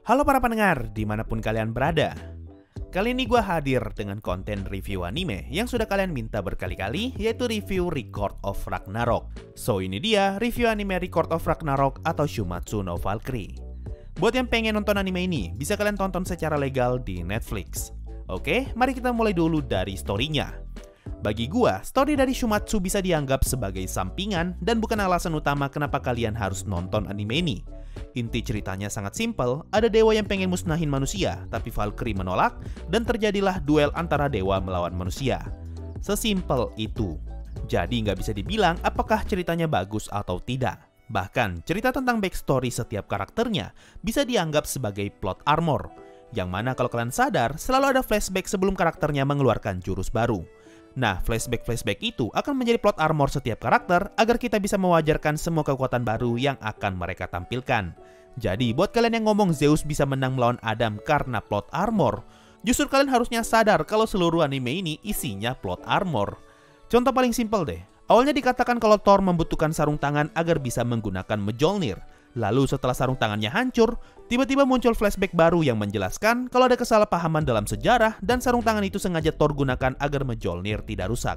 Halo para pendengar, dimanapun kalian berada. Kali ini gue hadir dengan konten review anime yang sudah kalian minta berkali-kali, yaitu review Record of Ragnarok. So ini dia review anime Record of Ragnarok atau Shumatsu no Valkyrie. Buat yang pengen nonton anime ini, bisa kalian tonton secara legal di Netflix. Oke, mari kita mulai dulu dari story-nya. Bagi gua, story dari Shumatsu bisa dianggap sebagai sampingan dan bukan alasan utama kenapa kalian harus nonton anime ini. Inti ceritanya sangat simpel, ada dewa yang pengen musnahin manusia, tapi Valkyrie menolak, dan terjadilah duel antara dewa melawan manusia. Sesimpel itu. Jadi nggak bisa dibilang apakah ceritanya bagus atau tidak. Bahkan, cerita tentang backstory setiap karakternya bisa dianggap sebagai plot armor, yang mana kalau kalian sadar, selalu ada flashback sebelum karakternya mengeluarkan jurus baru. Nah, flashback itu akan menjadi plot armor setiap karakter agar kita bisa mewajarkan semua kekuatan baru yang akan mereka tampilkan. Jadi, buat kalian yang ngomong Zeus bisa menang melawan Adam karena plot armor, justru kalian harusnya sadar kalau seluruh anime ini isinya plot armor. Contoh paling simpel deh. Awalnya dikatakan kalau Thor membutuhkan sarung tangan agar bisa menggunakan Mjolnir. Lalu setelah sarung tangannya hancur, tiba-tiba muncul flashback baru yang menjelaskan kalau ada kesalahpahaman dalam sejarah dan sarung tangan itu sengaja Thor gunakan agar Mjolnir tidak rusak.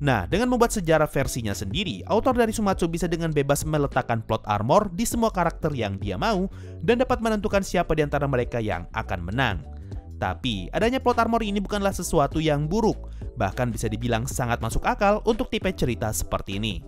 Nah, dengan membuat sejarah versinya sendiri, autor dari Shumatsu bisa dengan bebas meletakkan plot armor di semua karakter yang dia mau dan dapat menentukan siapa di antara mereka yang akan menang. Tapi, adanya plot armor ini bukanlah sesuatu yang buruk, bahkan bisa dibilang sangat masuk akal untuk tipe cerita seperti ini.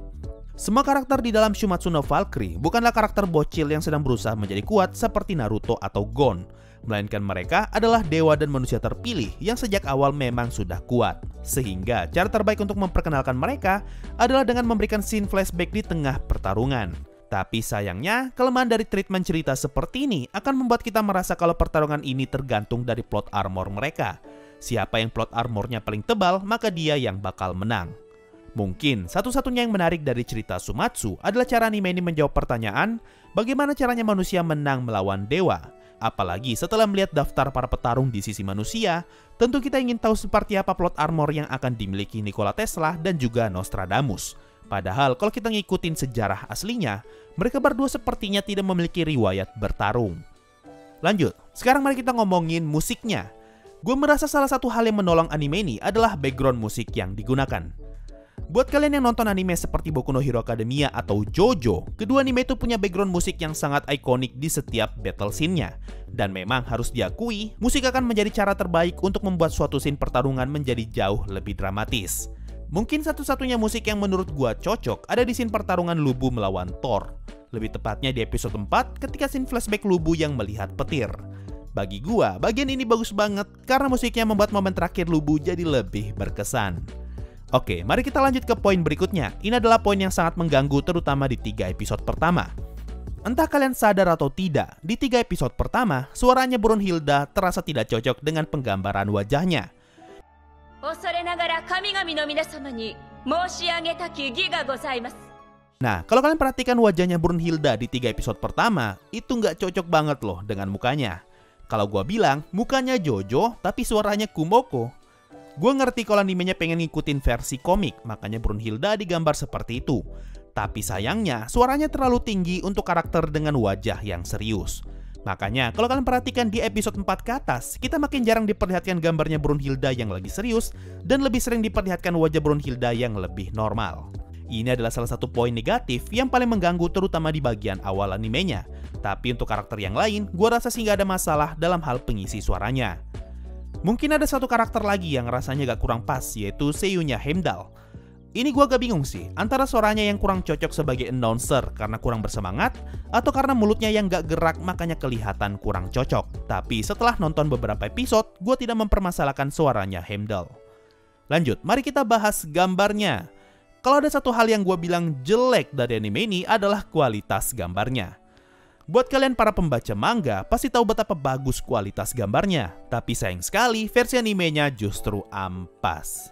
Semua karakter di dalam Shumatsu no Valkyrie bukanlah karakter bocil yang sedang berusaha menjadi kuat seperti Naruto atau Gon, melainkan mereka adalah dewa dan manusia terpilih yang sejak awal memang sudah kuat. Sehingga cara terbaik untuk memperkenalkan mereka adalah dengan memberikan scene flashback di tengah pertarungan. Tapi sayangnya, kelemahan dari treatment cerita seperti ini akan membuat kita merasa kalau pertarungan ini tergantung dari plot armor mereka. Siapa yang plot armornya paling tebal, maka dia yang bakal menang. Mungkin satu-satunya yang menarik dari cerita Shumatsu adalah cara anime ini menjawab pertanyaan bagaimana caranya manusia menang melawan dewa. Apalagi setelah melihat daftar para petarung di sisi manusia, tentu kita ingin tahu seperti apa plot armor yang akan dimiliki Nikola Tesla dan juga Nostradamus. Padahal kalau kita ngikutin sejarah aslinya, mereka berdua sepertinya tidak memiliki riwayat bertarung. Lanjut, sekarang mari kita ngomongin musiknya. Gue merasa salah satu hal yang menolong anime ini adalah background musik yang digunakan. Buat kalian yang nonton anime seperti Boku no Hero Academia atau JoJo, kedua anime itu punya background musik yang sangat ikonik di setiap battle scene-nya. Dan memang harus diakui, musik akan menjadi cara terbaik untuk membuat suatu scene pertarungan menjadi jauh lebih dramatis. Mungkin satu-satunya musik yang menurut gua cocok ada di scene pertarungan Lubu melawan Thor. Lebih tepatnya di episode 4 ketika scene flashback Lubu yang melihat petir. Bagi gua, bagian ini bagus banget karena musiknya membuat momen terakhir Lubu jadi lebih berkesan. Oke, mari kita lanjut ke poin berikutnya. Ini adalah poin yang sangat mengganggu terutama di 3 episode pertama. Entah kalian sadar atau tidak, di 3 episode pertama, suaranya Brunhilde terasa tidak cocok dengan penggambaran wajahnya. Nah, kalau kalian perhatikan wajahnya Brunhilde di 3 episode pertama, itu nggak cocok banget loh dengan mukanya. Kalau gua bilang, mukanya Jojo, tapi suaranya Kumoko. Gue ngerti kalau animenya pengen ngikutin versi komik, makanya Brunhilde digambar seperti itu. Tapi sayangnya, suaranya terlalu tinggi untuk karakter dengan wajah yang serius. Makanya, kalau kalian perhatikan di episode 4 ke atas, kita makin jarang diperlihatkan gambarnya Brunhilde yang lagi serius, dan lebih sering diperlihatkan wajah Brunhilde yang lebih normal. Ini adalah salah satu poin negatif yang paling mengganggu terutama di bagian awal animenya. Tapi untuk karakter yang lain, gue rasa sih gak ada masalah dalam hal pengisi suaranya. Mungkin ada satu karakter lagi yang rasanya gak kurang pas, yaitu seiyunya Heimdall. Ini gue agak bingung sih, antara suaranya yang kurang cocok sebagai announcer karena kurang bersemangat, atau karena mulutnya yang gak gerak makanya kelihatan kurang cocok. Tapi setelah nonton beberapa episode, gue tidak mempermasalahkan suaranya Heimdall. Lanjut, mari kita bahas gambarnya. Kalau ada satu hal yang gue bilang jelek dari anime ini adalah kualitas gambarnya. Buat kalian para pembaca manga, pasti tahu betapa bagus kualitas gambarnya. Tapi sayang sekali, versi animenya justru ampas.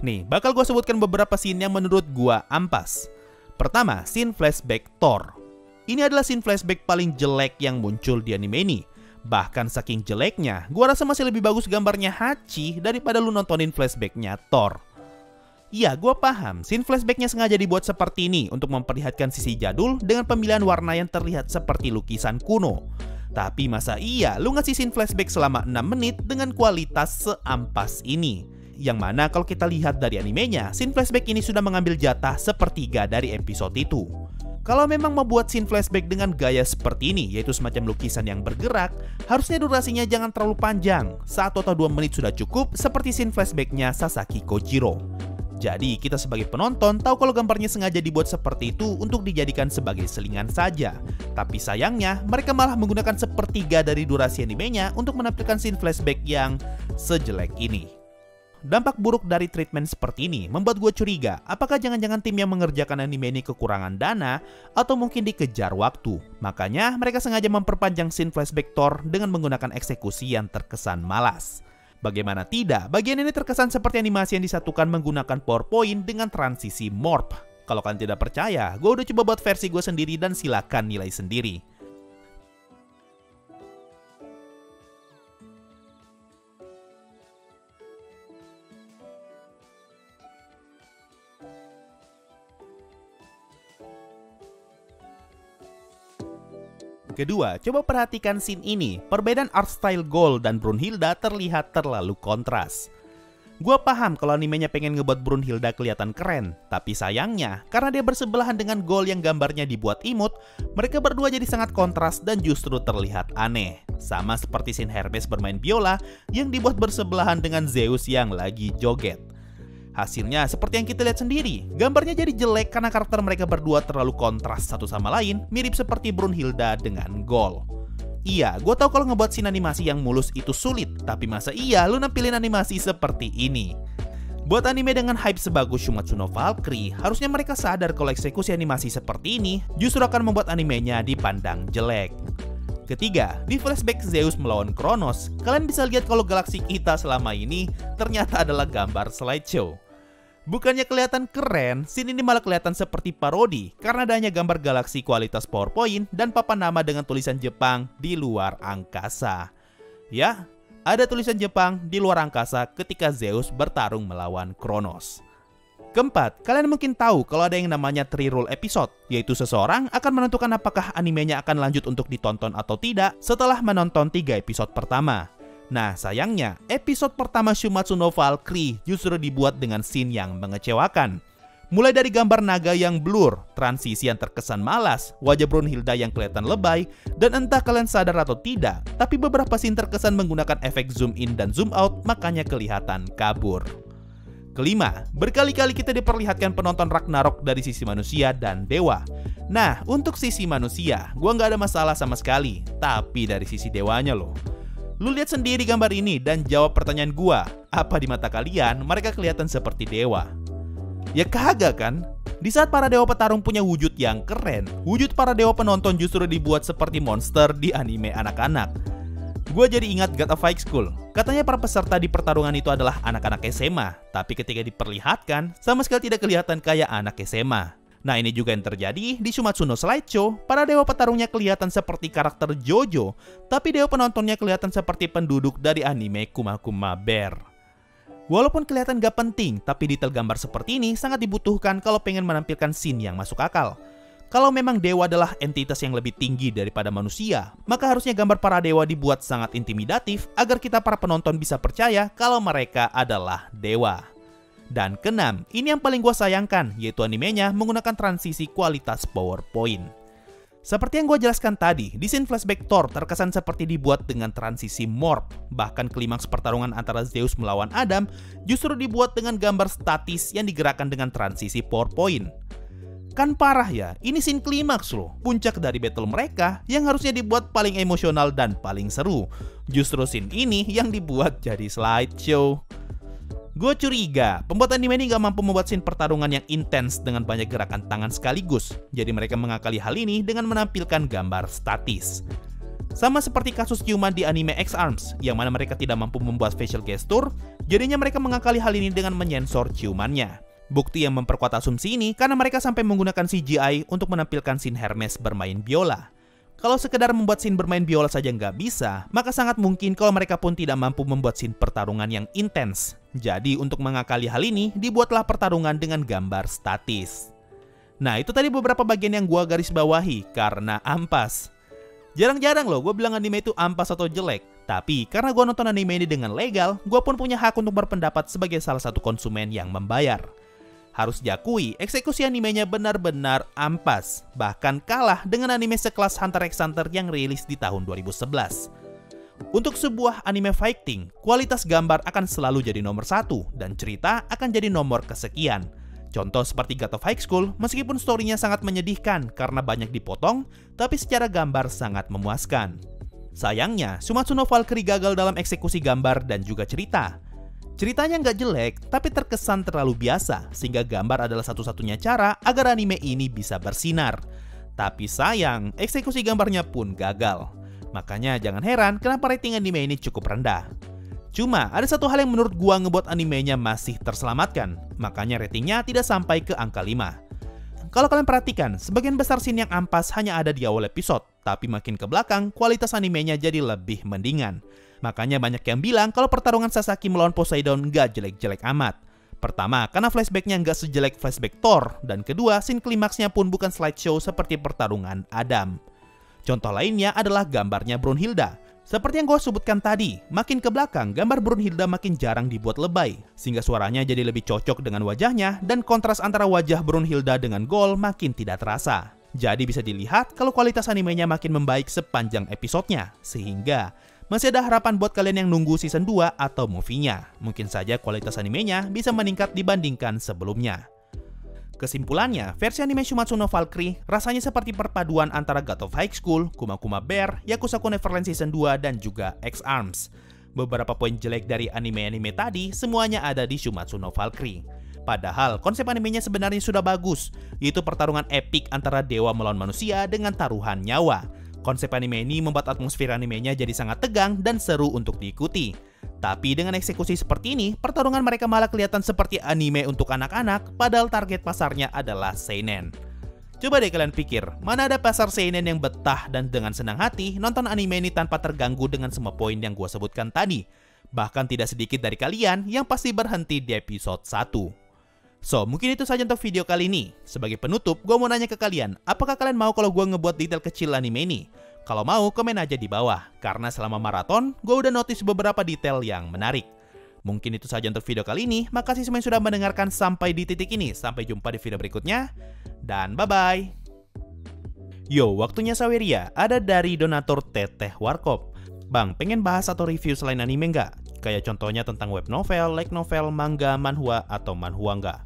Nih, bakal gue sebutkan beberapa scene yang menurut gue ampas. Pertama, scene flashback Thor. Ini adalah scene flashback paling jelek yang muncul di anime ini. Bahkan saking jeleknya, gue rasa masih lebih bagus gambarnya Hachi daripada lu nontonin flashbacknya Thor. Iya, gue paham, scene flashbacknya sengaja dibuat seperti ini untuk memperlihatkan sisi jadul dengan pemilihan warna yang terlihat seperti lukisan kuno. Tapi masa iya lu ngasih scene flashback selama 6 menit dengan kualitas seampas ini? Yang mana kalau kita lihat dari animenya, scene flashback ini sudah mengambil jatah sepertiga dari episode itu. Kalau memang mau buat scene flashback dengan gaya seperti ini, yaitu semacam lukisan yang bergerak, harusnya durasinya jangan terlalu panjang. 1 atau 2 menit sudah cukup, seperti scene flashbacknya Sasaki Kojiro. Jadi kita sebagai penonton tahu kalau gambarnya sengaja dibuat seperti itu untuk dijadikan sebagai selingan saja. Tapi sayangnya mereka malah menggunakan sepertiga dari durasi animenya untuk menampilkan scene flashback yang sejelek ini. Dampak buruk dari treatment seperti ini membuat gue curiga apakah jangan-jangan tim yang mengerjakan anime ini kekurangan dana atau mungkin dikejar waktu. Makanya mereka sengaja memperpanjang scene flashback Thor dengan menggunakan eksekusi yang terkesan malas. Bagaimana tidak, bagian ini terkesan seperti animasi yang disatukan menggunakan PowerPoint dengan transisi morph. Kalau kalian tidak percaya, gue udah coba buat versi gue sendiri dan silakan nilai sendiri. Kedua, coba perhatikan scene ini. Perbedaan art style Gold dan Brunhilde terlihat terlalu kontras. Gua paham kalau animenya pengen ngebuat Brunhilde kelihatan keren, tapi sayangnya karena dia bersebelahan dengan Gold yang gambarnya dibuat imut, mereka berdua jadi sangat kontras dan justru terlihat aneh. Sama seperti scene Hermes bermain biola yang dibuat bersebelahan dengan Zeus yang lagi joget. Hasilnya seperti yang kita lihat sendiri, gambarnya jadi jelek karena karakter mereka berdua terlalu kontras satu sama lain, mirip seperti Brunhilde dengan Gold. Iya, gue tahu kalau ngebuat scene animasi yang mulus itu sulit, tapi masa iya lu nampilin animasi seperti ini? Buat anime dengan hype sebagus Shumatsu no Valkyrie, harusnya mereka sadar kalau eksekusi animasi seperti ini justru akan membuat animenya dipandang jelek. Ketiga, di flashback Zeus melawan Kronos, kalian bisa lihat kalau galaksi kita selama ini ternyata adalah gambar slideshow. Bukannya kelihatan keren, scene ini malah kelihatan seperti parodi karena adanya gambar galaksi kualitas PowerPoint dan papan nama dengan tulisan Jepang di luar angkasa. Ya, ada tulisan Jepang di luar angkasa ketika Zeus bertarung melawan Kronos. Keempat, kalian mungkin tahu kalau ada yang namanya Three Rule episode, yaitu seseorang akan menentukan apakah animenya akan lanjut untuk ditonton atau tidak setelah menonton 3 episode pertama. Nah, sayangnya, episode pertama Shumatsu no Valkyrie justru dibuat dengan scene yang mengecewakan. Mulai dari gambar naga yang blur, transisi yang terkesan malas, wajah Brunhilde yang kelihatan lebay, dan entah kalian sadar atau tidak, tapi beberapa scene terkesan menggunakan efek zoom in dan zoom out, makanya kelihatan kabur. Kelima, berkali-kali kita diperlihatkan penonton Ragnarok dari sisi manusia dan dewa. Nah, untuk sisi manusia, gua nggak ada masalah sama sekali, tapi dari sisi dewanya loh. Lu lihat sendiri gambar ini dan jawab pertanyaan gua, apa di mata kalian mereka kelihatan seperti dewa? Ya kagak kan? Di saat para dewa petarung punya wujud yang keren, wujud para dewa penonton justru dibuat seperti monster di anime anak-anak. Gua jadi ingat God of High School. Katanya para peserta di pertarungan itu adalah anak-anak SMA, tapi ketika diperlihatkan, sama sekali tidak kelihatan kayak anak SMA. Nah, ini juga yang terjadi di Shumatsu no Slideshow. Para dewa petarungnya kelihatan seperti karakter JoJo, tapi dewa penontonnya kelihatan seperti penduduk dari anime Kuma Kuma Bear. Walaupun kelihatan gak penting, tapi detail gambar seperti ini sangat dibutuhkan kalau pengen menampilkan scene yang masuk akal. Kalau memang dewa adalah entitas yang lebih tinggi daripada manusia, maka harusnya gambar para dewa dibuat sangat intimidatif agar kita para penonton bisa percaya kalau mereka adalah dewa. Dan keenam, ini yang paling gue sayangkan, yaitu animenya menggunakan transisi kualitas PowerPoint. Seperti yang gue jelaskan tadi, di scene flashback Thor terkesan seperti dibuat dengan transisi morph. Bahkan klimaks pertarungan antara Zeus melawan Adam justru dibuat dengan gambar statis yang digerakkan dengan transisi PowerPoint. Kan parah ya, ini scene klimaks loh, puncak dari battle mereka yang harusnya dibuat paling emosional dan paling seru. Justru scene ini yang dibuat jadi slideshow. Gue curiga, pembuat anime ini gak mampu membuat scene pertarungan yang intens dengan banyak gerakan tangan sekaligus. Jadi mereka mengakali hal ini dengan menampilkan gambar statis. Sama seperti kasus ciuman di anime X-Arms, yang mana mereka tidak mampu membuat facial gesture, jadinya mereka mengakali hal ini dengan menyensor ciumannya. Bukti yang memperkuat asumsi ini karena mereka sampai menggunakan CGI untuk menampilkan scene Hermes bermain biola. Kalau sekedar membuat scene bermain biola saja nggak bisa, maka sangat mungkin kalau mereka pun tidak mampu membuat scene pertarungan yang intens. Jadi untuk mengakali hal ini, dibuatlah pertarungan dengan gambar statis. Nah, itu tadi beberapa bagian yang gua garis bawahi karena ampas. Jarang-jarang loh gue bilang anime itu ampas atau jelek. Tapi karena gue nonton anime ini dengan legal, gue pun punya hak untuk berpendapat sebagai salah satu konsumen yang membayar. Harus diakui, eksekusi animenya benar-benar ampas, bahkan kalah dengan anime sekelas Hunter x Hunter yang rilis di tahun 2011. Untuk sebuah anime fighting, kualitas gambar akan selalu jadi nomor satu, dan cerita akan jadi nomor kesekian. Contoh seperti God of High School, meskipun story-nya sangat menyedihkan karena banyak dipotong, tapi secara gambar sangat memuaskan. Sayangnya, Shumatsu no Valkyrie gagal dalam eksekusi gambar dan juga cerita. Ceritanya nggak jelek, tapi terkesan terlalu biasa, sehingga gambar adalah satu-satunya cara agar anime ini bisa bersinar. Tapi sayang, eksekusi gambarnya pun gagal. Makanya jangan heran kenapa rating anime ini cukup rendah. Cuma, ada satu hal yang menurut gua ngebuat animenya masih terselamatkan, makanya ratingnya tidak sampai ke angka 5. Kalau kalian perhatikan, sebagian besar scene yang ampas hanya ada di awal episode, tapi makin ke belakang, kualitas animenya jadi lebih mendingan. Makanya banyak yang bilang kalau pertarungan Sasaki melawan Poseidon nggak jelek-jelek amat. Pertama, karena flashbacknya nggak sejelek flashback Thor, dan kedua, scene klimaksnya pun bukan slideshow seperti pertarungan Adam. Contoh lainnya adalah gambarnya Brunhilde. Seperti yang gue sebutkan tadi, makin ke belakang, gambar Brunhilde makin jarang dibuat lebay, sehingga suaranya jadi lebih cocok dengan wajahnya, dan kontras antara wajah Brunhilde dengan Gold makin tidak terasa. Jadi bisa dilihat kalau kualitas animenya makin membaik sepanjang episodenya, sehingga masih ada harapan buat kalian yang nunggu season 2 atau movie-nya. Mungkin saja kualitas animenya bisa meningkat dibandingkan sebelumnya. Kesimpulannya, versi anime Shumatsu no Valkyrie rasanya seperti perpaduan antara God of High School, Kuma Kuma Bear, Yakusoku Neverland Season 2, dan juga X-Arms. Beberapa poin jelek dari anime-anime tadi semuanya ada di Shumatsu no Valkyrie. Padahal konsep animenya sebenarnya sudah bagus, yaitu pertarungan epik antara dewa melawan manusia dengan taruhan nyawa. Konsep anime ini membuat atmosfer animenya jadi sangat tegang dan seru untuk diikuti. Tapi dengan eksekusi seperti ini, pertarungan mereka malah kelihatan seperti anime untuk anak-anak, padahal target pasarnya adalah seinen. Coba deh kalian pikir, mana ada pasar seinen yang betah dan dengan senang hati nonton anime ini tanpa terganggu dengan semua poin yang gue sebutkan tadi. Bahkan tidak sedikit dari kalian yang pasti berhenti di episode 1. So, mungkin itu saja untuk video kali ini. Sebagai penutup, gue mau nanya ke kalian, apakah kalian mau kalau gue ngebuat detail kecil anime ini? Kalau mau, komen aja di bawah, karena selama maraton, gue udah notice beberapa detail yang menarik. Mungkin itu saja untuk video kali ini, makasih semua yang sudah mendengarkan sampai di titik ini. Sampai jumpa di video berikutnya, dan bye-bye! Yo, waktunya Saweria, ada dari donatur Teteh Warkop. Bang, pengen bahas atau review selain anime nggak? Kayak contohnya tentang web novel, light novel, manga, manhwa, atau manhwa nggak?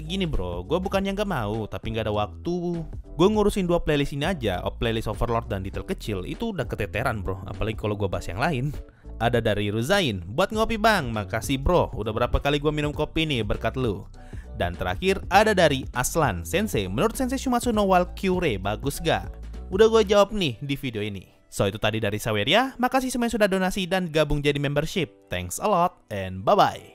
Gini bro, gue bukannya nggak mau, tapi nggak ada waktu. Gue ngurusin 2 playlist ini aja, playlist Overlord dan detail kecil, itu udah keteteran bro, apalagi kalau gue bahas yang lain. Ada dari Ruzain, buat ngopi bang, makasih bro, udah berapa kali gue minum kopi nih berkat lu. Dan terakhir ada dari Aslan, Sensei, menurut Sensei Shumatsu no Valkyrie bagus gak? Udah gue jawab nih di video ini. So itu tadi dari Saweria, makasih semua yang sudah donasi dan gabung jadi membership. Thanks a lot and bye-bye.